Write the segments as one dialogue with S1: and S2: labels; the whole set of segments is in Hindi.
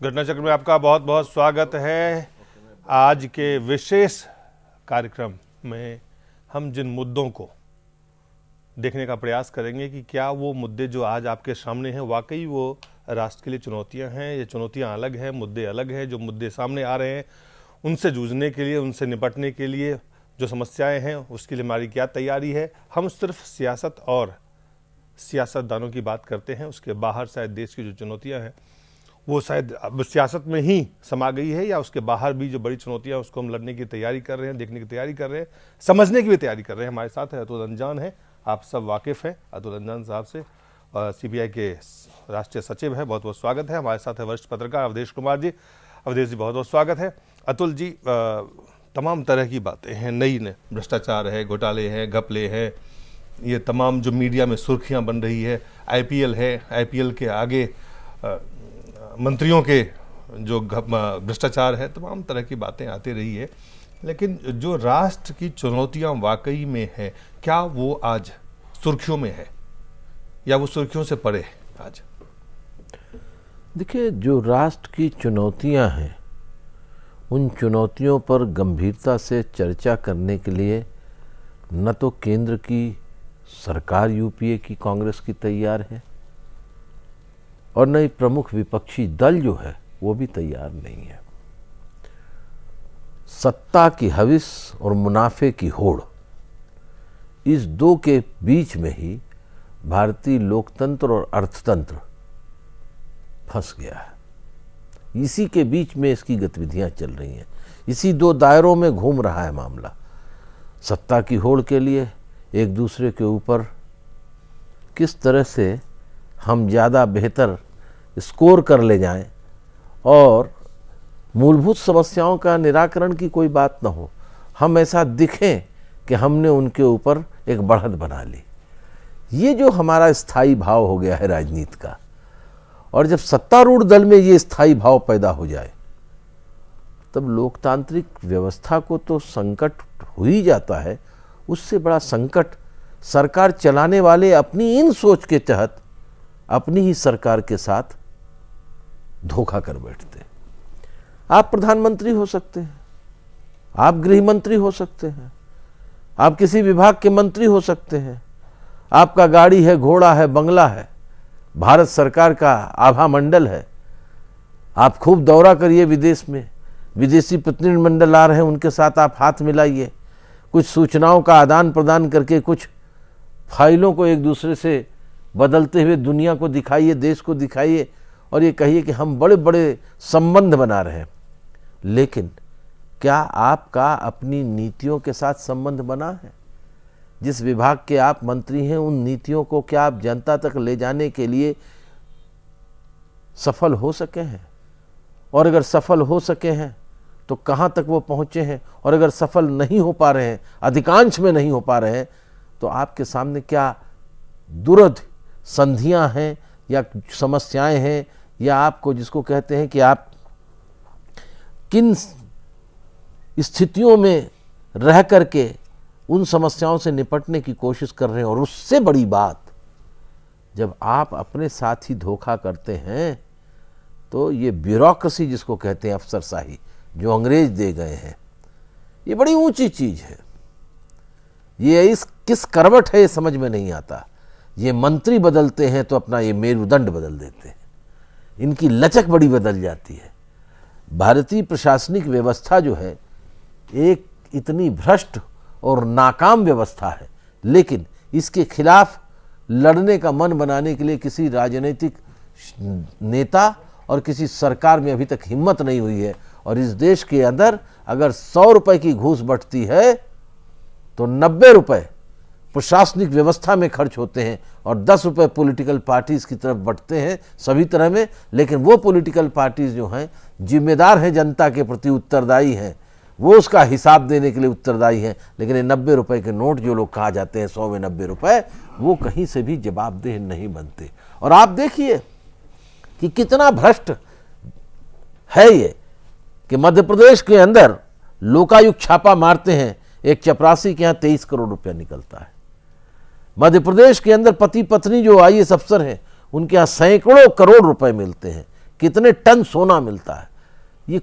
S1: घटना चक्र में आपका बहुत बहुत स्वागत है। आज के विशेष कार्यक्रम में हम जिन मुद्दों को देखने का प्रयास करेंगे कि क्या वो मुद्दे जो आज आपके सामने हैं वाकई वो राष्ट्र के लिए चुनौतियां हैं, ये चुनौतियां अलग हैं, मुद्दे अलग हैं। जो मुद्दे सामने आ रहे हैं उनसे जूझने के लिए, उनसे निपटने के लिए जो समस्याएं हैं उसके लिए हमारी क्या तैयारी है। हम सिर्फ सियासत और सियासतदानों की बात करते हैं, उसके बाहर शायद देश की जो चुनौतियां हैं वो शायद अब सियासत में ही समा गई है, या उसके बाहर भी जो बड़ी चुनौतियां हैं उसको हम लड़ने की तैयारी कर रहे हैं, देखने की तैयारी कर रहे हैं, समझने की भी तैयारी कर रहे हैं। हमारे साथ है अतुल अंजान है, आप सब वाकिफ़ हैं अतुल अंजान साहब से, CBI के राष्ट्रीय सचिव है, बहुत बहुत स्वागत है। हमारे साथ है वरिष्ठ पत्रकार अवधेश कुमार जी। अवधेश जी बहुत बहुत स्वागत है। अतुल जी, तमाम तरह की बातें हैं, नई ने भ्रष्टाचार है, घोटाले हैं, घपले हैं, ये तमाम जो मीडिया में सुर्खियां बन रही है, IPL है, IPL के आगे मंत्रियों के जो भ्रष्टाचार है, तमाम तरह की बातें आती रही है। लेकिन जो राष्ट्र की चुनौतियां वाकई में है, क्या वो आज सुर्खियों में है या वो सुर्खियों से परे है आज?
S2: देखिए, जो राष्ट्र की चुनौतियां हैं उन चुनौतियों पर गंभीरता से चर्चा करने के लिए न तो केंद्र की सरकार UPA की कांग्रेस की तैयार है और न ही प्रमुख विपक्षी दल जो है वो भी तैयार नहीं है। सत्ता की हविस और मुनाफे की होड़, इस दो के बीच में ही भारतीय लोकतंत्र और अर्थतंत्र फंस गया है। इसी के बीच में इसकी गतिविधियां चल रही हैं, इसी दो दायरों में घूम रहा है मामला। सत्ता की होड़ के लिए एक दूसरे के ऊपर किस तरह से हम ज़्यादा बेहतर स्कोर कर ले जाएं और मूलभूत समस्याओं का निराकरण की कोई बात ना हो, हम ऐसा दिखें कि हमने उनके ऊपर एक बढ़त बना ली। ये जो हमारा स्थायी भाव हो गया है राजनीति का, और जब सत्तारूढ़ दल में ये स्थायी भाव पैदा हो जाए तब लोकतांत्रिक व्यवस्था को तो संकट हो ही जाता है। उससे बड़ा संकट सरकार चलाने वाले अपनी इन सोच के तहत अपनी ही सरकार के साथ धोखा कर बैठते हैं। आप प्रधानमंत्री हो सकते हैं, आप गृह मंत्री हो सकते हैं, आप किसी विभाग के मंत्री हो सकते हैं, आपका गाड़ी है, घोड़ा है, बंगला है, भारत सरकार का आभा मंडल है, आप खूब दौरा करिए विदेश में, विदेशी प्रतिनिधिमंडल आ रहे हैं उनके साथ आप हाथ मिलाइए, कुछ सूचनाओं का आदान प्रदान करके कुछ फाइलों को एक दूसरे से बदलते हुए दुनिया को दिखाइए, देश को दिखाइए और ये कहिए कि हम बड़े बड़े संबंध बना रहे हैं। लेकिन क्या आपका अपनी नीतियों के साथ संबंध बना है? जिस विभाग के आप मंत्री हैं उन नीतियों को क्या आप जनता तक ले जाने के लिए सफल हो सके हैं? और अगर सफल हो सके हैं तो कहाँ तक वो पहुँचे हैं? और अगर सफल नहीं हो पा रहे हैं, अधिकांश में नहीं हो पा रहे हैं, तो आपके सामने क्या दुर्द संधियां हैं या समस्याएं हैं, या आपको जिसको कहते हैं कि आप किन स्थितियों में रह करके उन समस्याओं से निपटने की कोशिश कर रहे हैं। और उससे बड़ी बात, जब आप अपने साथ ही धोखा करते हैं तो ये ब्यूरोक्रेसी जिसको कहते हैं, अफसरशाही जो अंग्रेज दे गए हैं, ये बड़ी ऊंची चीज है। ये इस किस करवट है ये समझ में नहीं आता। ये मंत्री बदलते हैं तो अपना ये मेरुदंड बदल देते हैं, इनकी लचक बड़ी बदल जाती है। भारतीय प्रशासनिक व्यवस्था जो है एक इतनी भ्रष्ट और नाकाम व्यवस्था है, लेकिन इसके खिलाफ लड़ने का मन बनाने के लिए किसी राजनीतिक नेता और किसी सरकार में अभी तक हिम्मत नहीं हुई है। और इस देश के अंदर अगर 100 रुपए की घूस बंटती है तो 90 रुपए प्रशासनिक व्यवस्था में खर्च होते हैं और 10 रुपए पॉलिटिकल पार्टीज की तरफ बंटते हैं सभी तरह में। लेकिन वो पॉलिटिकल पार्टीज जो हैं जिम्मेदार हैं, जनता के प्रति उत्तरदायी हैं, वो उसका हिसाब देने के लिए उत्तरदायी हैं। लेकिन ये 90 रुपए के नोट जो लोग कहा जाते हैं 100 में 90 रुपए, वो कहीं से भी जवाबदेह नहीं बनते। और आप देखिए कि कितना भ्रष्ट है ये, कि मध्य प्रदेश के अंदर लोकायुक्त छापा मारते हैं, एक चपरासी के यहाँ 23 करोड़ रुपया निकलता है। मध्य प्रदेश के अंदर पति पत्नी जो IAS अफसर हैं उनके यहाँ सैकड़ों करोड़ रुपए मिलते हैं। कितने टन सोना मिलता है। ये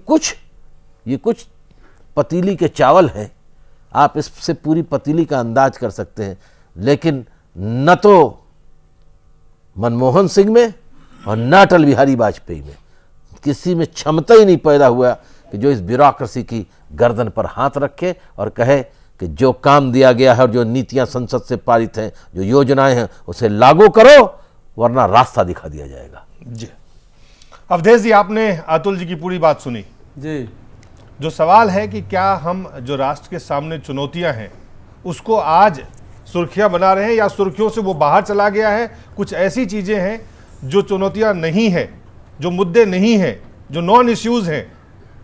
S2: कुछ पतीली के चावल हैं, आप इससे पूरी पतीली का अंदाज कर सकते हैं। लेकिन न तो मनमोहन सिंह में और न अटल बिहारी वाजपेयी में किसी में क्षमता ही नहीं पैदा हुआ कि जो इस ब्यूरोक्रेसी की गर्दन पर हाथ रखे और कहे कि जो काम दिया गया है और जो नीतियां संसद से पारित हैं, जो योजनाएं हैं, उसे लागू करो वरना रास्ता दिखा दिया जाएगा।
S1: जी अवधेश जी, आपने अतुल जी की पूरी बात सुनी
S3: जी।
S1: जो सवाल है कि क्या हम जो राष्ट्र के सामने चुनौतियां हैं उसको आज सुर्खियां बना रहे हैं या सुर्खियों से वो बाहर चला गया है? कुछ ऐसी चीजें हैं जो चुनौतियां नहीं है, जो मुद्दे नहीं हैं, जो नॉन इश्यूज हैं,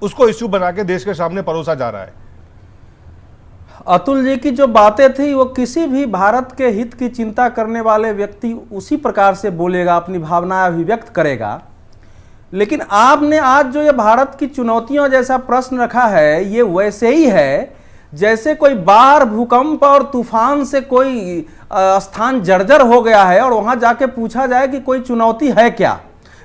S1: उसको इश्यू बना के देश के सामने परोसा जा रहा है।
S3: अतुल जी की जो बातें थी वो किसी भी भारत के हित की चिंता करने वाले व्यक्ति उसी प्रकार से बोलेगा, अपनी भावनाएं अभिव्यक्त करेगा। लेकिन आपने आज जो ये भारत की चुनौतियों जैसा प्रश्न रखा है, ये वैसे ही है जैसे कोई बाढ़, भूकंप और तूफान से कोई स्थान जर्जर हो गया है और वहां जाके पूछा जाए कि कोई चुनौती है क्या।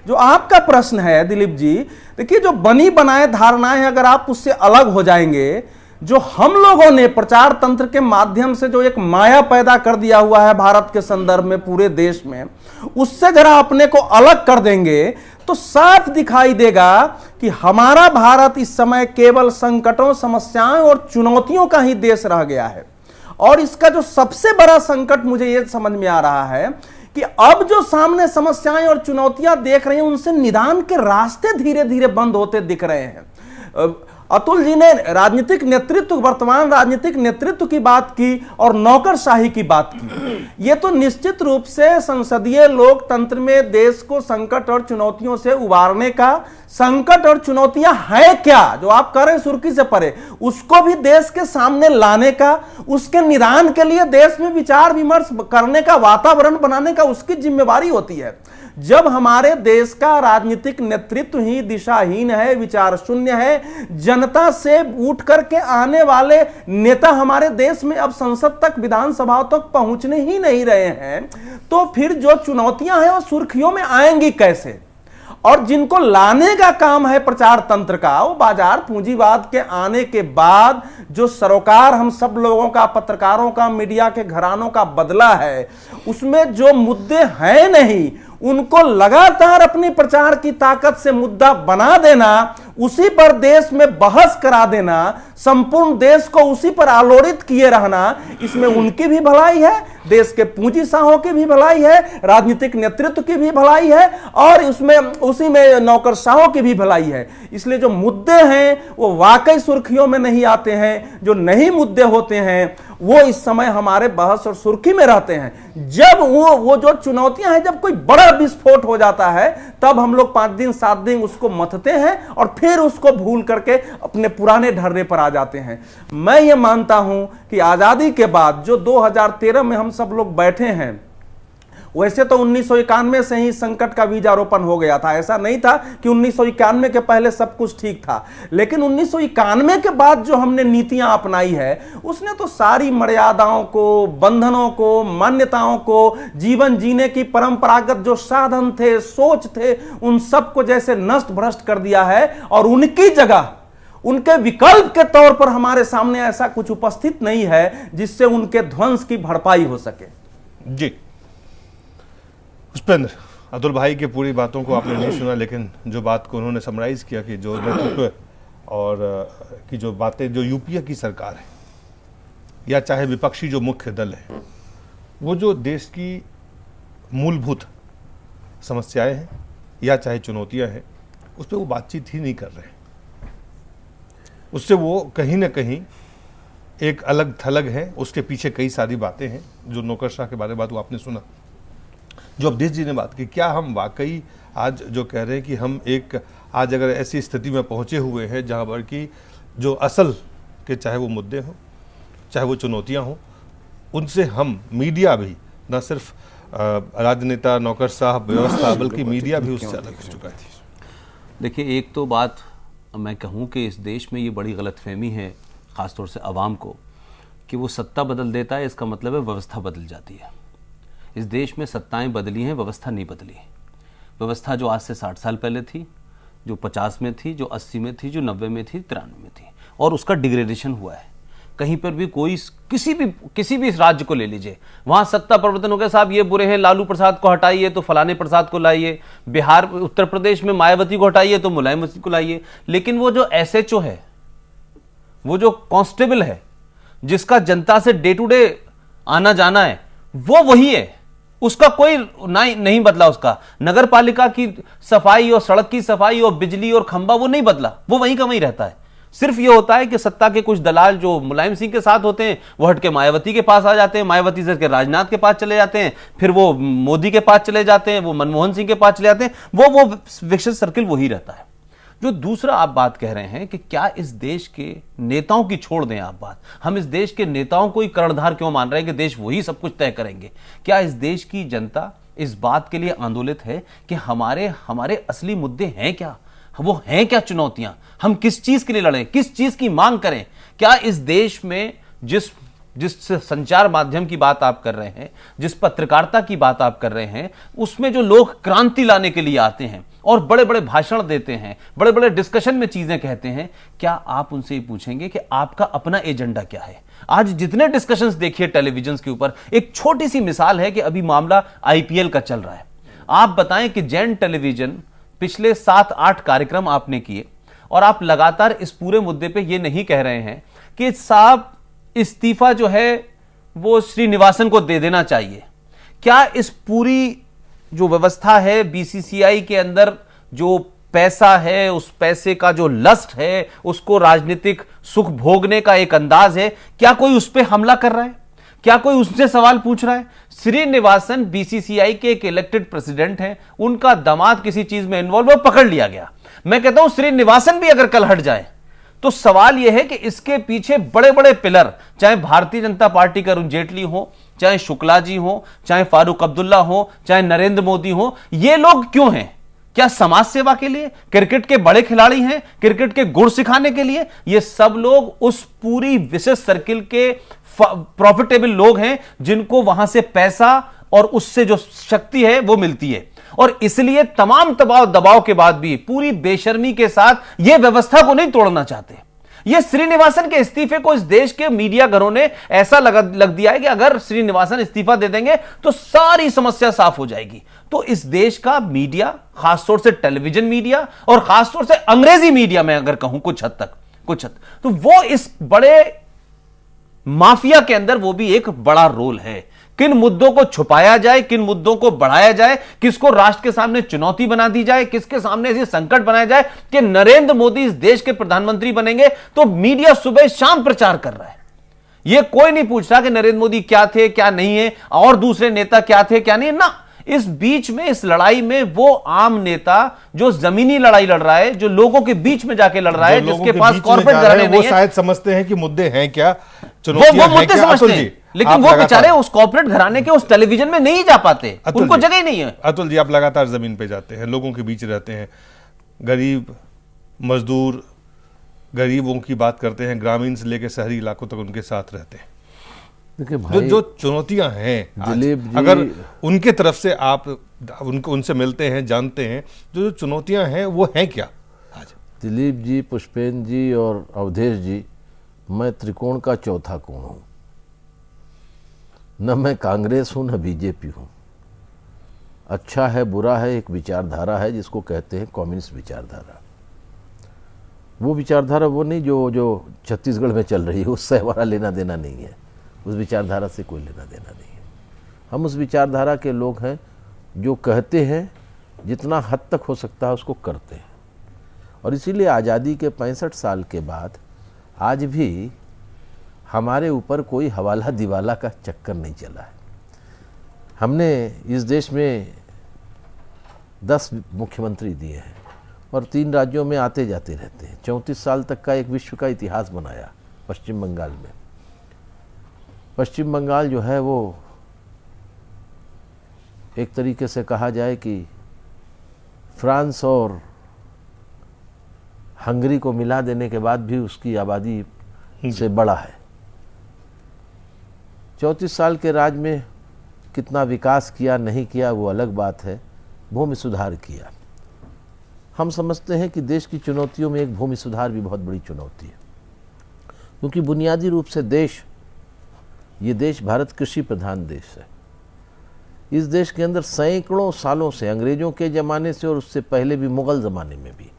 S3: जो आपका प्रश्न है दिलीप जी, देखिए जो बनी बनाए धारणाएं हैं, अगर आप उससे अलग हो जाएंगे, जो हम लोगों ने प्रचार तंत्र के माध्यम से जो एक माया पैदा कर दिया हुआ है भारत के संदर्भ में पूरे देश में, उससे जरा अपने को अलग कर देंगे तो साफ दिखाई देगा कि हमारा भारत इस समय केवल संकटों, समस्याओं और चुनौतियों का ही देश रह गया है। और इसका जो सबसे बड़ा संकट मुझे यह समझ में आ रहा है कि अब जो सामने समस्याएं और चुनौतियां देख रहे हैं, उनसे निदान के रास्ते धीरे धीरे बंद होते दिख रहे हैं। अतुल जी ने राजनीतिक नेतृत्व, वर्तमान राजनीतिक नेतृत्व की बात की और नौकरशाही की बात की। ये तो निश्चित रूप से संसदीय लोकतंत्र में देश को संकट और चुनौतियों से उबारने का, संकट और चुनौतियां हैं क्या जो आप कह रहे हैं सुर्खी से परे, उसको भी देश के सामने लाने का, उसके निदान के लिए देश में विचार विमर्श करने का, वातावरण बनाने का उसकी जिम्मेवारी होती है। जब हमारे देश का राजनीतिक नेतृत्व ही दिशाहीन है, विचार शून्य है, जनता से उठ करके आने वाले नेता हमारे देश में अब संसद तक, विधानसभा तक पहुंचने ही नहीं रहे हैं, तो फिर जो चुनौतियां हैं वो सुर्खियों में आएंगी कैसे? और जिनको लाने का काम है प्रचार तंत्र का, वो बाजार पूंजीवाद के आने के बाद जो सरोकार हम सब लोगों का, पत्रकारों का, मीडिया के घरानों का बदला है, उसमें जो मुद्दे हैं नहीं, उनको लगातार अपनी प्रचार की ताकत से मुद्दा बना देना, उसी पर देश में बहस करा देना, संपूर्ण देश को उसी पर आलोड़ित किए रहना, इसमें उनकी भी भलाई है, देश के पूंजी शाहों की भी भलाई है, राजनीतिक नेतृत्व की भी भलाई है और उसमें उसी में नौकरशाहों की भी भलाई है। इसलिए जो मुद्दे हैं वो वाकई सुर्खियों में नहीं आते हैं, जो नहीं मुद्दे होते हैं वो इस समय हमारे बहस और सुर्खी में रहते हैं। जब वो जो चुनौतियां हैं, जब कोई बड़ा विस्फोट हो जाता है, तब हम लोग 5 दिन 7 दिन उसको मथते हैं और फिर उसको भूल करके अपने पुराने ढर्रे पर आ जाते हैं। मैं ये मानता हूं कि आजादी के बाद जो 2013 में हम सब लोग बैठे हैं, वैसे तो 1991 से ही संकट का बीजारोपण हो गया था। ऐसा नहीं था कि 1991 के पहले सब कुछ ठीक था, लेकिन 1991 के बाद जो हमने नीतियां अपनाई है, उसने तो सारी मर्यादाओं को, बंधनों को, मान्यताओं को, जीवन जीने की परंपरागत जो साधन थे, सोच थे, उन सबको जैसे नष्ट भ्रष्ट कर दिया है और उनकी जगह, उनके विकल्प के तौर पर हमारे सामने ऐसा कुछ उपस्थित नहीं है जिससे उनके ध्वंस की भरपाई हो सके।
S1: जी पुष्पेंद्र, अतुल भाई की पूरी बातों को आपने नहीं सुना, लेकिन जो बात को उन्होंने समराइज किया कि जो नेतृत्व और की जो बातें, जो यूपीए की सरकार है या चाहे विपक्षी जो मुख्य दल है, वो जो देश की मूलभूत समस्याएं हैं या चाहे चुनौतियां हैं, उस पर वो बातचीत ही नहीं कर रहे हैं। उससे वो कहीं ना कहीं एक अलग थलग है, उसके पीछे कई सारी बातें हैं। जो नौकरशाह के बारे में बात वो आपने सुना, जो अवधेश जी ने बात की, क्या हम वाकई आज जो कह रहे हैं कि हम एक आज अगर ऐसी स्थिति में पहुंचे हुए हैं जहां पर कि जो असल के चाहे वो मुद्दे हों, चाहे वो चुनौतियां हों, उनसे हम मीडिया भी, न सिर्फ राजनेता, नौकरशाह, व्यवस्था, बल्कि मीडिया भी उससे अलग हो चुका है।
S4: देखिए, एक तो बात मैं कहूँ कि इस देश में ये बड़ी गलतफहमी है, ख़ासतौर से आवाम को, कि वो सत्ता बदल देता है, इसका मतलब है व्यवस्था बदल जाती है। इस देश में सत्ताएं बदली हैं, व्यवस्था नहीं बदली है। व्यवस्था जो आज से 60 साल पहले थी, जो 50 में थी, जो 80 में थी, जो 90 में थी, 93 में थी, और उसका डिग्रेडेशन हुआ है। कहीं पर भी कोई किसी भी राज्य को ले लीजिए, वहां सत्ता परिवर्तन हो गया, साहब ये बुरे हैं, लालू प्रसाद को हटाइए तो फलाने प्रसाद को लाइए, बिहार उत्तर प्रदेश में मायावती को हटाइए तो मुलायम को लाइए। लेकिन वो जो एसएचओ है, वो जो कांस्टेबल है, जिसका जनता से डे टू डे आना जाना है, वो वही है, उसका कोई नहीं बदला। उसका नगर पालिका की सफाई और सड़क की सफाई और बिजली और खंबा वो नहीं बदला, वो वहीं का वहीं रहता है। सिर्फ ये होता है कि सत्ता के कुछ दलाल जो मुलायम सिंह के साथ होते हैं, वो हट के मायावती के पास आ जाते हैं, मायावती से के राजनाथ के पास चले जाते हैं, फिर वो मोदी के पास चले जाते हैं, वो मनमोहन सिंह के पास चले जाते हैं, वो विकसित सर्किल वही रहता है। जो दूसरा आप बात कह रहे हैं कि क्या इस देश के नेताओं की छोड़ दें आप बात, हम इस देश के नेताओं को ही कर्णधार क्यों मान रहे हैं कि देश वही सब कुछ तय करेंगे? क्या इस देश की जनता इस बात के लिए आंदोलित है कि हमारे असली मुद्दे हैं क्या? वो हैं क्या चुनौतियां? हम किस चीज के लिए लड़ें, किस चीज की मांग करें? क्या इस देश में जिस संचार माध्यम की बात आप कर रहे हैं, जिस पत्रकारिता की बात आप कर रहे हैं, उसमें जो लोग क्रांति लाने के लिए आते हैं और बड़े बड़े भाषण देते हैं, बड़े बड़े डिस्कशन में चीजें कहते हैं, क्या आप उनसे ये पूछेंगे कि आपका अपना एजेंडा क्या है? आज जितने डिस्कशंस देखिए टेलीविजन के ऊपर, एक छोटी सी मिसाल है कि अभी मामला आईपीएल का चल रहा है। आप बताएं कि जैन टेलीविजन पिछले 7-8 कार्यक्रम आपने किए और आप लगातार इस पूरे मुद्दे पे ये नहीं कह रहे हैं कि साहब इस्तीफा जो है वो श्रीनिवासन को दे देना चाहिए। क्या इस पूरी जो व्यवस्था है बीसीसीआई के अंदर, जो पैसा है, उस पैसे का जो लस्ट है, उसको राजनीतिक सुख भोगने का एक अंदाज है, क्या कोई उस पर हमला कर रहा है? क्या कोई उससे सवाल पूछ रहा है? श्रीनिवासन बीसीसीआई के एक इलेक्टेड प्रेसिडेंट हैं, उनका दामाद किसी चीज में इन्वॉल्व हो, पकड़ लिया गया। मैं कहता हूं श्रीनिवासन भी अगर कल हट जाए तो सवाल यह है कि इसके पीछे बड़े बड़े पिलर, चाहे भारतीय जनता पार्टी का अरुण जेटली हो, चाहे शुक्ला जी हो, चाहे फारूक अब्दुल्ला हो, चाहे नरेंद्र मोदी हो, ये लोग क्यों हैं? क्या समाज सेवा के लिए? क्रिकेट के बड़े खिलाड़ी हैं, क्रिकेट के गुण सिखाने के लिए? ये सब लोग उस पूरी विशेष सर्किल के प्रॉफिटेबल लोग हैं जिनको वहां से पैसा और उससे जो शक्ति है वो मिलती है। और इसलिए तमाम दबाव के बाद भी पूरी बेशर्मी के साथ यह व्यवस्था को नहीं तोड़ना चाहते। यह श्रीनिवासन के इस्तीफे को इस देश के मीडिया घरों ने ऐसा लग दिया है कि अगर श्रीनिवासन इस्तीफा दे देंगे तो सारी समस्या साफ हो जाएगी। तो इस देश का मीडिया, खासतौर से टेलीविजन मीडिया और खासतौर से अंग्रेजी मीडिया में अगर कहूं कुछ हद, तो वो इस बड़े माफिया के अंदर वो भी एक बड़ा रोल है। किन मुद्दों को छुपाया जाए, किन मुद्दों को बढ़ाया जाए, किसको राष्ट्र के सामने चुनौती बना दी जाए, किसके सामने ऐसे संकट बनाया जाए कि नरेंद्र मोदी इस देश के प्रधानमंत्री बनेंगे, तो मीडिया सुबह शाम प्रचार कर रहा है। यह कोई नहीं पूछ रहा कि नरेंद्र मोदी क्या थे क्या नहीं है और दूसरे नेता क्या थे क्या नहीं ना। इस बीच में, इस लड़ाई में वो आम नेता जो जमीनी लड़ाई लड़ रहा है, जो लोगों के बीच में जाके लड़ रहा है, जिसके पास कॉर्पोरेट घराने नहीं है,
S1: वो शायद समझते हैं कि मुद्दे हैं क्या,
S4: वो मुद्दे समझते हैं, लेकिन वो बेचारे उस कॉर्पोरेट घराने के उस टेलीविजन में नहीं जा पाते, उनको जगह ही नहीं है।
S1: अतुल जी, आप लगातार जमीन पे जाते हैं, लोगों के बीच रहते हैं, गरीब मजदूर, गरीबों की बात करते हैं, ग्रामीण से लेकर शहरी इलाकों तक उनके साथ रहते हैं।
S2: देखिए भाई,
S1: जो चुनौतियां हैं, अगर उनके तरफ से आप उनसे मिलते हैं, जानते हैं, जो चुनौतियां हैं वो हैं क्या आज?
S2: दिलीप जी, पुष्पेंद्र जी और अवधेश जी, मैं त्रिकोण का चौथा कोण हूं। न मैं कांग्रेस हूं न बीजेपी हूं। अच्छा है बुरा है, एक विचारधारा है जिसको कहते हैं कम्युनिस्ट विचारधारा। वो विचारधारा वो नहीं जो छत्तीसगढ़ में चल रही है, उससे हमारा लेना देना नहीं है। उस विचारधारा से कोई लेना देना नहीं है। हम उस विचारधारा के लोग हैं जो कहते हैं जितना हद तक हो सकता है उसको करते हैं। और इसीलिए आज़ादी के 65 साल के बाद आज भी हमारे ऊपर कोई हवाला दिवाला का चक्कर नहीं चला है। हमने इस देश में 10 मुख्यमंत्री दिए हैं और 3 राज्यों में आते जाते रहते हैं। 34 साल तक का एक विश्व का इतिहास बनाया पश्चिम बंगाल में। पश्चिम बंगाल जो है वो एक तरीके से कहा जाए कि फ्रांस और हंगरी को मिला देने के बाद भी उसकी आबादी से बड़ा है। 34 साल के राज में कितना विकास किया नहीं किया वो अलग बात है, भूमि सुधार किया। हम समझते हैं कि देश की चुनौतियों में एक भूमि सुधार भी बहुत बड़ी चुनौती है, क्योंकि बुनियादी रूप से ये देश भारत कृषि प्रधान देश है। इस देश के अंदर सैकड़ों सालों से, अंग्रेजों के ज़माने से और उससे पहले भी, मुगल ज़माने में भी,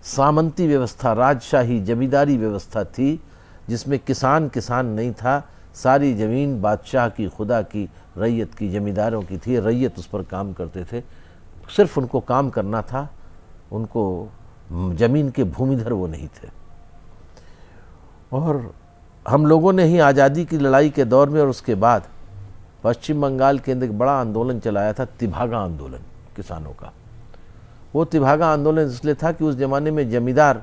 S2: सामंती व्यवस्था, राजशाही, जमींदारी व्यवस्था थी, जिसमें किसान नहीं था। सारी ज़मीन बादशाह की, खुदा की, रैयत की, जमींदारों की थी। रैयत उस पर काम करते थे, सिर्फ उनको काम करना था, उनको ज़मीन के भूमिधर वो नहीं थे। और हम लोगों ने ही आज़ादी की लड़ाई के दौर में और उसके बाद पश्चिम बंगाल के अंदर एक बड़ा आंदोलन चलाया था, तिभागा आंदोलन किसानों का। वो तिभागा आंदोलन इसलिए था कि उस ज़माने में जमींदार,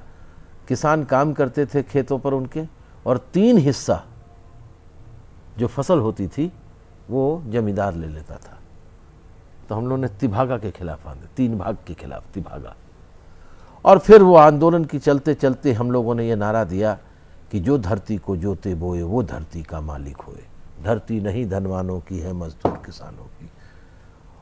S2: किसान काम करते थे खेतों पर उनके, और 3 हिस्सा जो फसल होती थी वो जमींदार ले लेता था। तो हम लोगों ने तिभागा के खिलाफ आंदोलन, 3 भाग के खिलाफ तिभागा। और फिर वो आंदोलन की चलते चलते हम लोगों ने ये नारा दिया कि जो धरती को जोते बोए वो धरती का मालिक होए, धरती नहीं धनवानों की है, मजदूर किसानों की।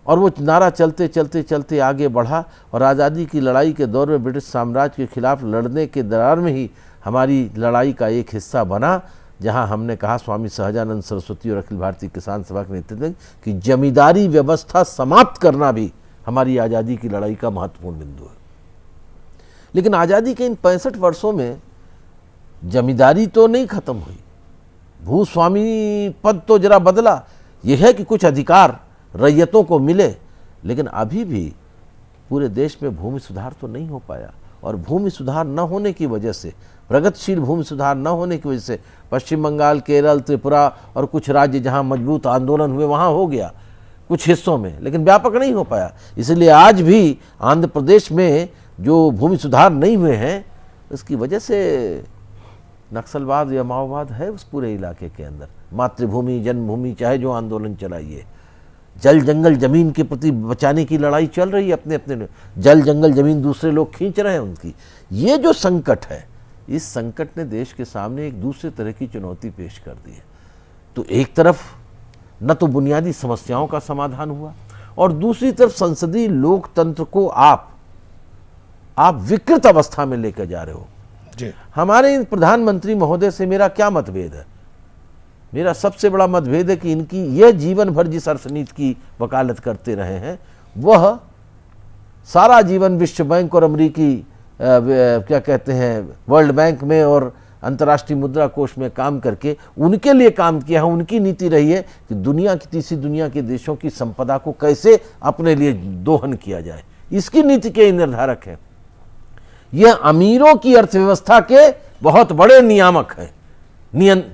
S2: और वो नारा चलते चलते चलते आगे बढ़ा, और आज़ादी की लड़ाई के दौर में ब्रिटिश साम्राज्य के खिलाफ लड़ने के दौरान में ही हमारी लड़ाई का एक हिस्सा बना, जहां हमने कहा, स्वामी सहजानंद सरस्वती और अखिल भारतीय किसान सभा के नेतृत्व में, कि जमींदारी व्यवस्था समाप्त करना भी हमारी आज़ादी की लड़ाई का महत्वपूर्ण बिंदु है। लेकिन आज़ादी के इन 65 वर्षों में जमींदारी तो नहीं खत्म हुई, भूस्वामी पद तो जरा बदला। यह है कि कुछ अधिकार रैयतों को मिले, लेकिन अभी भी पूरे देश में भूमि सुधार तो नहीं हो पाया। और भूमि सुधार न होने की वजह से, प्रगतिशील भूमि सुधार न होने की वजह से, पश्चिम बंगाल, केरल, त्रिपुरा और कुछ राज्य जहां मजबूत आंदोलन हुए वहां हो गया कुछ हिस्सों में, लेकिन व्यापक नहीं हो पाया। इसलिए आज भी आंध्र प्रदेश में जो भूमि सुधार नहीं हुए हैं, इसकी वजह से नक्सलवाद या माओवाद है उस पूरे इलाके के अंदर। मातृभूमि, जन्मभूमि, चाहे जो आंदोलन चलाइए, जल जंगल जमीन के प्रति बचाने की लड़ाई चल रही है, अपने अपने जल जंगल जमीन दूसरे लोग खींच रहे हैं उनकी। ये जो संकट है, इस संकट ने देश के सामने एक दूसरे तरह की चुनौती पेश कर दी है। तो एक तरफ न तो बुनियादी समस्याओं का समाधान हुआ, और दूसरी तरफ संसदीय लोकतंत्र को आप विकृत अवस्था में लेकर जा रहे हो।
S1: जी।
S2: हमारे प्रधानमंत्री महोदय से मेरा क्या मतभेद है? मेरा सबसे बड़ा मतभेद है कि इनकी यह जीवन भर जिस अर्थनीति की वकालत करते रहे हैं, वह सारा जीवन विश्व बैंक और अमेरिकी क्या कहते हैं, वर्ल्ड बैंक में और अंतर्राष्ट्रीय मुद्रा कोष में काम करके उनके लिए काम किया है। उनकी नीति रही है कि दुनिया की, तीसरी दुनिया के देशों की संपदा को कैसे अपने लिए दोहन किया जाए, इसकी नीति के निर्धारक है। यह अमीरों की अर्थव्यवस्था के बहुत बड़े नियामक हैं,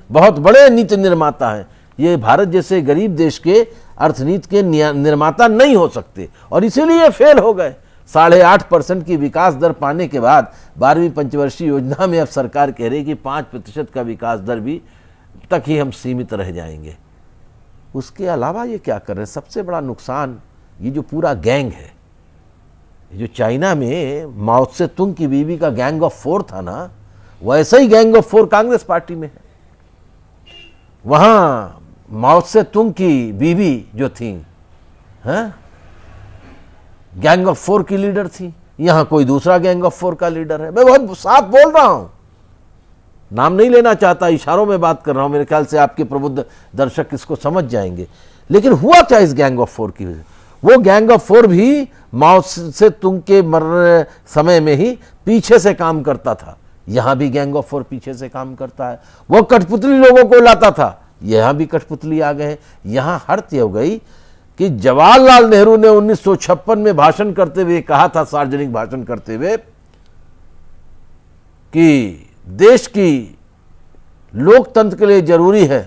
S2: बहुत बड़े नीति निर्माता हैं। ये भारत जैसे गरीब देश के अर्थनीति के निर्माता नहीं हो सकते, और इसीलिए फेल हो गए। 8.5% की विकास दर पाने के बाद 12वीं पंचवर्षीय योजना में अब सरकार कह रही कि 5% का विकास दर भी तक ही हम सीमित रह जाएंगे। उसके अलावा ये क्या कर रहे हैं? सबसे बड़ा नुकसान ये जो पूरा गैंग है, जो चाइना में माओ से तुंग की बीवी का गैंग ऑफ 4 था ना, वैसा ही गैंग ऑफ 4 कांग्रेस पार्टी में है। वहां माओ से तुंग की बीवी जो थी, गैंग ऑफ 4 की लीडर थी, यहां कोई दूसरा गैंग ऑफ 4 का लीडर है। मैं बहुत साफ बोल रहा हूं, नाम नहीं लेना चाहता, इशारों में बात कर रहा हूं। मेरे ख्याल से आपके प्रबुद्ध दर्शक इसको समझ जाएंगे। लेकिन हुआ क्या इस गैंग ऑफ 4 की वजह? वो गैंग ऑफ 4 भी माओ से तुंग के मरने समय में ही पीछे से काम करता था। यहां भी गैंग ऑफ 4 पीछे से काम करता है। वो कठपुतली लोगों को लाता था, यहां भी कठपुतली आ गए। यहां हद हो गई कि जवाहरलाल नेहरू ने 1956 में भाषण करते हुए कहा था, सार्वजनिक भाषण करते हुए, कि देश की लोकतंत्र के लिए जरूरी है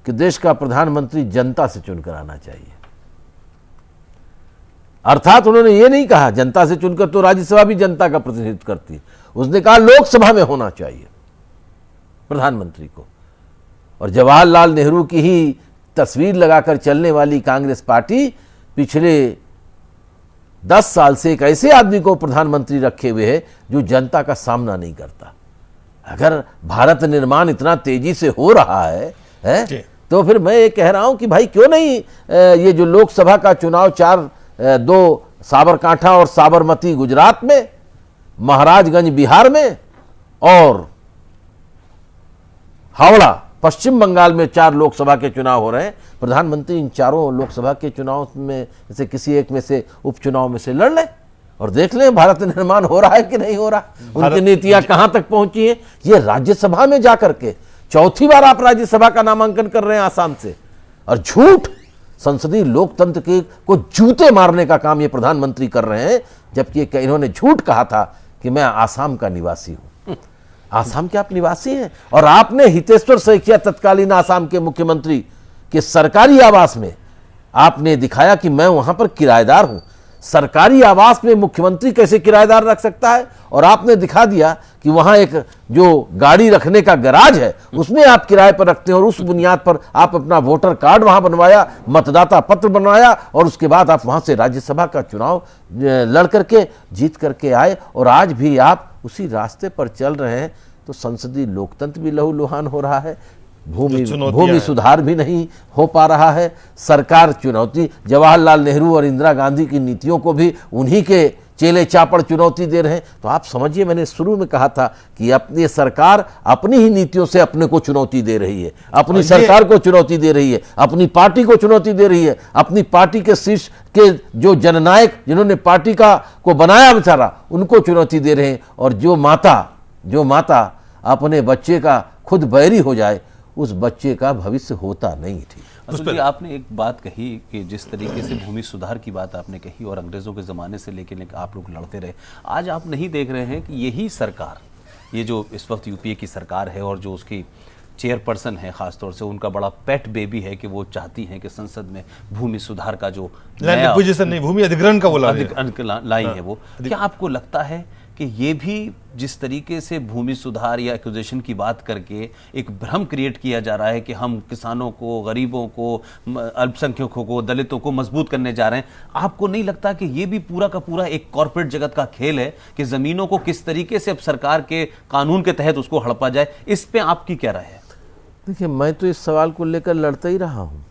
S2: कि देश का प्रधानमंत्री जनता से चुनकर आना चाहिए। अर्थात उन्होंने ये नहीं कहा जनता से चुनकर तो राज्यसभा भी जनता का प्रतिनिधित्व करती है, उसने कहा लोकसभा में होना चाहिए प्रधानमंत्री को। और जवाहरलाल नेहरू की ही तस्वीर लगाकर चलने वाली कांग्रेस पार्टी पिछले 10 साल से एक ऐसे आदमी को प्रधानमंत्री रखे हुए है जो जनता का सामना नहीं करता। अगर भारत निर्माण इतना तेजी से हो रहा है तो फिर मैं ये कह रहा हूं कि भाई क्यों नहीं ये जो लोकसभा का चुनाव 2 साबरकांठा और साबरमती गुजरात में, महाराजगंज बिहार में और हावड़ा पश्चिम बंगाल में 4 लोकसभा के चुनाव हो रहे हैं। प्रधानमंत्री इन चारों लोकसभा के चुनाव में से किसी एक में से उपचुनाव में से लड़ लें और देख लें भारत निर्माण हो रहा है कि नहीं हो रहा, उनकी नीतियां कहां तक पहुंची है। ये राज्यसभा में जाकर के 4थी बार आप राज्यसभा का नामांकन कर रहे हैं आसाम से, और झूठ संसदीय लोकतंत्र के को जूते मारने का काम ये प्रधानमंत्री कर रहे हैं, जबकि इन्होंने झूठ कहा था कि मैं आसाम का निवासी हूं। आसाम के आप निवासी हैं, और आपने हितेश्वर सैकिया तत्कालीन आसाम के मुख्यमंत्री के सरकारी आवास में आपने दिखाया कि मैं वहां पर किराएदार हूं। सरकारी आवास में मुख्यमंत्री कैसे किराएदार रख सकता है, और आपने दिखा दिया कि वहां एक जो गाड़ी रखने का गैराज है उसमें आप किराए पर रखते हैं, और उस बुनियाद पर आप अपना वोटर कार्ड वहां बनवाया, मतदाता पत्र बनवाया, और उसके बाद आप वहां से राज्यसभा का चुनाव लड़ करके जीत करके आए, और आज भी आप उसी रास्ते पर चल रहे हैं। तो संसदीय लोकतंत्र भी लहूलुहान हो रहा है, भूमि सुधार भी नहीं हो पा रहा है। सरकार चुनौती, जवाहरलाल नेहरू और इंदिरा गांधी की नीतियों को भी उन्हीं के चेले चापड़ चुनौती दे रहे हैं। तो आप समझिए, मैंने शुरू में कहा था कि अपनी सरकार अपनी ही नीतियों से अपने को चुनौती दे रही है, अपनी सरकार को चुनौती दे रही है, अपनी पार्टी को चुनौती दे रही है, अपनी पार्टी के शीर्ष के जो जननायक जिन्होंने पार्टी को बनाया बेचारा उनको चुनौती दे रहे हैं। और जो माता अपने बच्चे का खुद बैरी हो जाए, उस बच्चे का भविष्य होता नहीं। ठीक,
S4: अतुल जी, आपने एक बात कही कि जिस तरीके से भूमि सुधार की बात आपने कही और अंग्रेजों के ज़माने से लेकर आप लोग लड़ते रहे, आज आप नहीं देख रहे हैं कि यही सरकार, ये जो इस वक्त यूपीए की सरकार है और जो उसकी चेयरपर्सन है खासतौर से, उनका बड़ा पेट बेबी है कि वो चाहती हैं कि संसद में भूमि सुधार का जो
S1: पोजीशन नहीं, भूमि अधिग्रहण का
S4: लाई है वो, क्या आपको लगता है कि ये भी जिस तरीके से भूमि सुधार या एक्विजिशन की बात करके एक भ्रम क्रिएट किया जा रहा है कि हम किसानों को, गरीबों को, अल्पसंख्यकों को, दलितों को मजबूत करने जा रहे हैं, आपको नहीं लगता कि ये भी पूरा का पूरा एक कॉर्पोरेट जगत का खेल है कि जमीनों को किस तरीके से अब सरकार के कानून के तहत उसको हड़पा जाए? इस पे आपकी क्या राय है?
S2: देखिए, मैं तो इस सवाल को लेकर लड़ता ही रहा हूँ,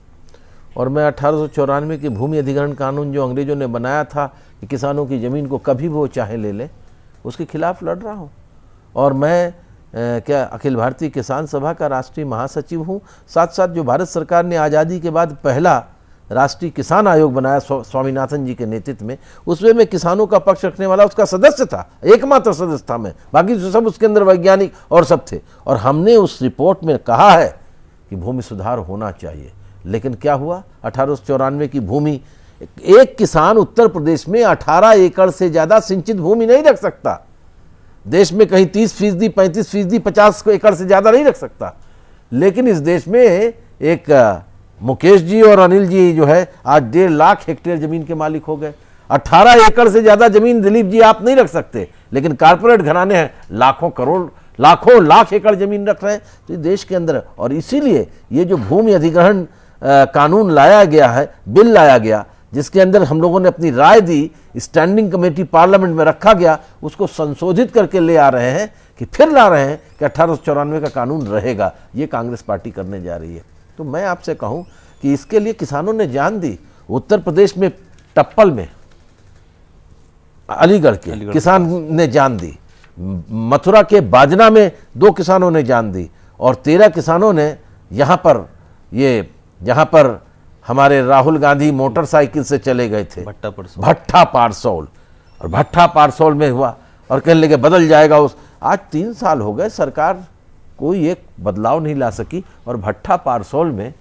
S2: और मैं 1894 के भूमि अधिग्रहण कानून जो अंग्रेजों ने बनाया था कि किसानों की ज़मीन को कभी भी वो चाहे ले लें, उसके खिलाफ लड़ रहा हूँ। और मैं क्या अखिल भारतीय किसान सभा का राष्ट्रीय महासचिव हूँ। साथ साथ जो भारत सरकार ने आज़ादी के बाद पहला राष्ट्रीय किसान आयोग बनाया स्वामीनाथन जी के नेतृत्व में, उसमें मैं किसानों का पक्ष रखने वाला उसका सदस्य था, एकमात्र सदस्य था मैं, बाकी जो सब उसके अंदर वैज्ञानिक और सब थे। और हमने उस रिपोर्ट में कहा है कि भूमि सुधार होना चाहिए। लेकिन क्या हुआ, 1894 की भूमि, एक किसान उत्तर प्रदेश में 18 एकड़ से ज्यादा सिंचित भूमि नहीं रख सकता। देश में कहीं 30%, 35%, 50 एकड़ से ज्यादा नहीं रख सकता। लेकिन इस देश में एक मुकेश जी और अनिल जी जो है आज 1.5 लाख हेक्टेयर जमीन के मालिक हो गए। 18 एकड़ से ज्यादा जमीन दिलीप जी आप नहीं रख सकते, लेकिन कारपोरेट घराने हैं लाखों करोड़, लाखों लाख एकड़ जमीन रख रहे हैं तो देश के अंदर। और इसीलिए ये जो भूमि अधिग्रहण कानून लाया गया है, बिल लाया गया, जिसके अंदर हम लोगों ने अपनी राय दी, स्टैंडिंग कमेटी पार्लियामेंट में रखा गया, उसको संशोधित करके ले आ रहे हैं कि फिर ला रहे हैं कि 1894 का कानून रहेगा। ये कांग्रेस पार्टी करने जा रही है। तो मैं आपसे कहूं कि इसके लिए किसानों ने जान दी। उत्तर प्रदेश में टप्पल में, अलीगढ़ के किसान ने जान दी, मथुरा के बाजना में 2 किसानों ने जान दी, और 13 किसानों ने जहां पर हमारे राहुल गांधी मोटरसाइकिल से चले गए थे, भट्टा पारसौल, और भट्टा पारसौल में हुआ और कहने लगे बदल जाएगा। आज 3 साल हो गए, सरकार कोई एक बदलाव नहीं ला सकी, और भट्टा पारसौल में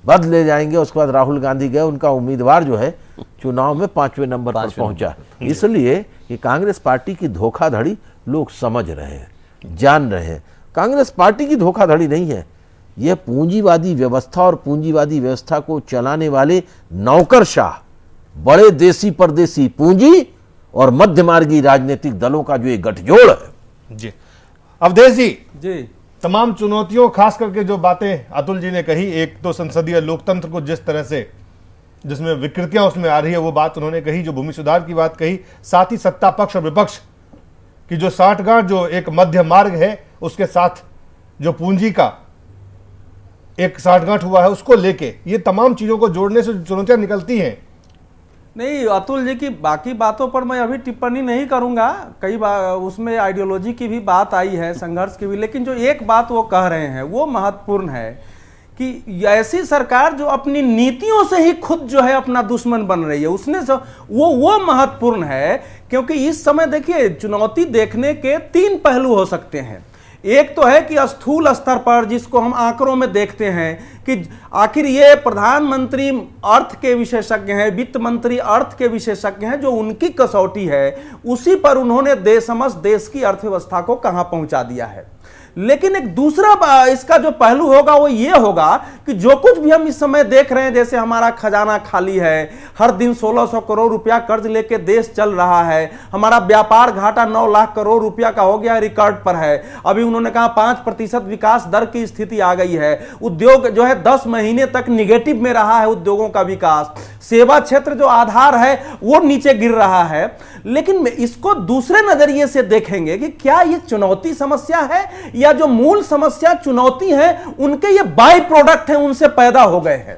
S2: बदल ले जाएंगे। उसके बाद राहुल गांधी गए, उनका उम्मीदवार जो है चुनाव में 5वें नंबर पर पहुंचा। इसलिए कि कांग्रेस पार्टी की धोखाधड़ी लोग समझ रहे हैं, जान रहे हैं। कांग्रेस पार्टी की धोखाधड़ी नहीं है, यह पूंजीवादी व्यवस्था और पूंजीवादी व्यवस्था को चलाने वाले नौकरशाह, बड़े देसी परदेसी पूंजी और मध्यमार्गी राजनीतिक दलों का जो एक गठजोड़ है।
S1: जी अवधेश जी, तमाम चुनौतियों, खास करके जो बातें अतुल जी ने कही, एक तो संसदीय लोकतंत्र को जिस तरह से, जिसमें विकृतियां उसमें आ रही है, वो बात उन्होंने कही, जो भूमि सुधार की बात कही, साथ ही सत्ता पक्ष और विपक्ष की जो साठगांठ, जो एक मध्य मार्ग है, उसके साथ जो पूंजी का एक साठगांठ हुआ है, उसको लेके ये तमाम चीजों को जोड़ने से चुनौतियां निकलती हैं।
S3: नहीं, अतुल जी की बाकी बातों पर मैं अभी टिप्पणी नहीं करूंगा, कई बार उसमें आइडियोलॉजी की भी बात आई है, संघर्ष की भी, लेकिन जो एक बात वो कह रहे हैं वो महत्वपूर्ण है कि ऐसी सरकार जो अपनी नीतियों से ही खुद जो है अपना दुश्मन बन रही है, उसने वो महत्वपूर्ण है। क्योंकि इस समय देखिए, चुनौती देखने के 3 पहलू हो सकते हैं। एक तो है कि स्थूल स्तर पर, जिसको हम आंकड़ों में देखते हैं कि आखिर ये प्रधानमंत्री अर्थ के विशेषज्ञ हैं, वित्त मंत्री अर्थ के विशेषज्ञ हैं, जो उनकी कसौटी है उसी पर उन्होंने समस्त देश की अर्थव्यवस्था को कहां पहुंचा दिया है। लेकिन एक दूसरा इसका जो पहलू होगा वो ये होगा कि जो कुछ भी हम इस समय देख रहे हैं, जैसे हमारा खजाना खाली है, हर दिन 1600 करोड़ रुपया कर्ज लेके देश चल रहा है, हमारा व्यापार घाटा 9 लाख करोड़ रुपया का हो गया, रिकॉर्ड पर है। अभी उन्होंने कहा 5% विकास दर की स्थिति आ गई है। उद्योग जो है 10 महीने तक निगेटिव में रहा है, उद्योगों का विकास। सेवा क्षेत्र जो आधार है वो नीचे गिर रहा है। लेकिन इसको दूसरे नजरिए से देखेंगे कि क्या ये चुनौती समस्या है या जो मूल समस्या चुनौती है उनके ये बाय प्रोडक्ट हैं, उनसे पैदा हो गए हैं।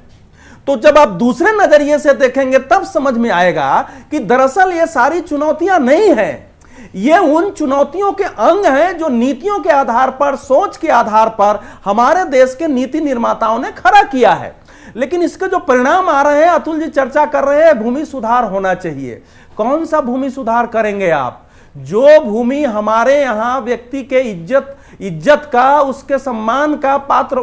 S3: तो जब आप दूसरे नजरिए से देखेंगे तब समझ में आएगा कि दरअसल ये सारी चुनौतियां नहीं हैं, ये उन चुनौतियों के अंग हैं जो नीतियों के आधार पर, सोच के आधार पर हमारे देश के नीति निर्माताओं ने खड़ा किया है। लेकिन इसके जो परिणाम आ रहे हैं, अतुल जी चर्चा कर रहे हैं, भूमि सुधार होना चाहिए। कौन सा भूमि सुधार करेंगे आप? जो भूमि हमारे यहां व्यक्ति के इज्जत का, उसके सम्मान का पात्र,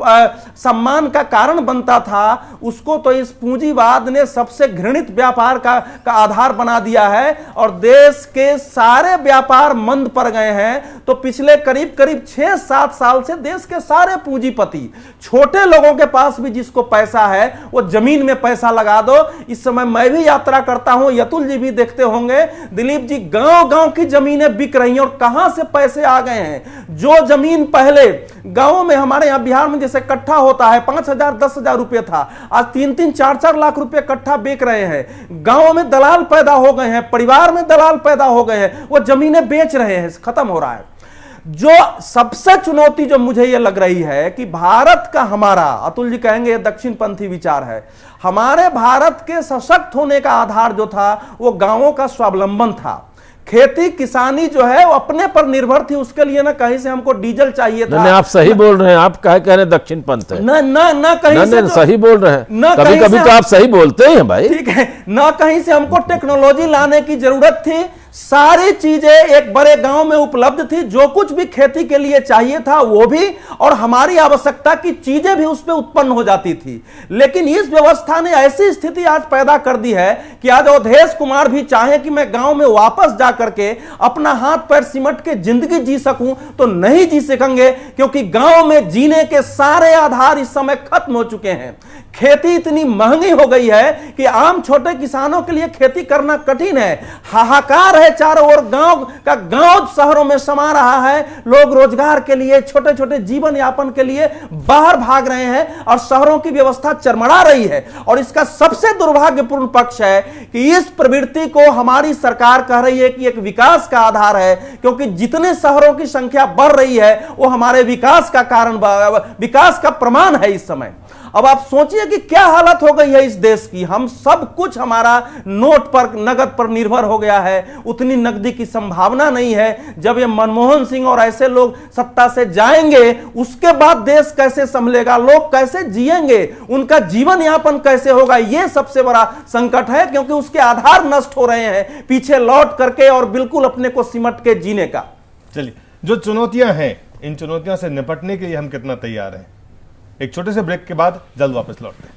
S3: सम्मान का कारण बनता था, उसको तो इस पूंजीवाद ने सबसे घृणित व्यापार का आधार बना दिया है और देश के सारे व्यापार मंद पड़ गए हैं। तो पिछले करीब 6-7 साल से देश के सारे पूंजीपति, छोटे लोगों के पास भी जिसको पैसा है वो जमीन में पैसा लगा दो। इस समय मैं भी यात्रा करता हूं, यतुल जी भी देखते होंगे, दिलीप जी, गांव-गांव की जमीनें बिक रही हैं और कहां से पैसे आ गए हैं। जो जमीन पहले गांवों में हमारे यहां बिहार में जैसे कट्ठा होता है 5,000-10,000 रुपए था, आज 3-3, 4-4 लाख रुपए कट्ठा बेच रहे हैं। गांवों में दलाल पैदा हो गए हैं, परिवार में दलाल पैदा हो गए हैं, वो जमीनें बेच रहे हैं, खत्म हो रहा है। जो सबसे चुनौती जो मुझे ये लग रही है कि भारत का, हमारा, अतुल जी कहेंगे दक्षिणपंथी विचार है, हमारे भारत के सशक्त होने का आधार जो था वो गांवों का स्वावलंबन था। खेती किसानी जो है वो अपने पर निर्भर थी, उसके लिए ना कहीं से हमको डीजल चाहिए था।
S2: नहीं, आप सही बोल रहे हैं, आप कह रहे हैं दक्षिण पंथ है।
S3: ना कहीं से
S2: सही बोल रहे हैं, कभी कभी तो आप सही बोलते हैं भाई।
S3: ठीक है, ना कहीं से हमको टेक्नोलॉजी लाने की जरूरत थी, सारी चीजें एक बड़े गांव में उपलब्ध थी, जो कुछ भी खेती के लिए चाहिए था वो भी, और हमारी आवश्यकता की चीजें भी उस पर उत्पन्न हो जाती थी। लेकिन इस व्यवस्था ने ऐसी स्थिति आज पैदा कर दी है कि आज अवधेश कुमार भी चाहे कि मैं गांव में वापस जा करके अपना हाथ पैर सिमट के जिंदगी जी सकूं तो नहीं जी सकेंगे, क्योंकि गांव में जीने के सारे आधार इस समय खत्म हो चुके हैं। खेती इतनी महंगी हो गई है कि आम छोटे किसानों के लिए खेती करना कठिन है। हाहाकार है चारों ओर, गांव शहरों में समा रहा है। लोग रोजगार के लिए, छोटे छोटे जीवन यापन के लिए बाहर भाग रहे हैं और शहरों की व्यवस्था चरमरा रही है। और इसका सबसे दुर्भाग्यपूर्ण पक्ष है कि इस प्रवृत्ति को हमारी सरकार कह रही है कि एक विकास का आधार है, क्योंकि जितने शहरों की संख्या बढ़ रही है वो हमारे विकास का कारण, विकास का प्रमाण है इस समय। अब आप सोचिए कि क्या हालत हो गई है इस देश की। हम सब कुछ हमारा नोट पर, नगद पर निर्भर हो गया है, उतनी नकदी की संभावना नहीं है। जब ये मनमोहन सिंह और ऐसे लोग सत्ता से जाएंगे उसके बाद देश कैसे संभलेगा, लोग कैसे जिएंगे, उनका जीवन यापन कैसे होगा, ये सबसे बड़ा संकट है, क्योंकि उसके आधार नष्ट हो रहे हैं पीछे लौट करके और बिल्कुल अपने को सिमट के जीने का।
S1: चलिए, जो चुनौतियां हैं, इन चुनौतियों से निपटने के लिए हम कितना तैयार हैं, एक छोटे से ब्रेक के बाद जल्द वापस लौटते हैं।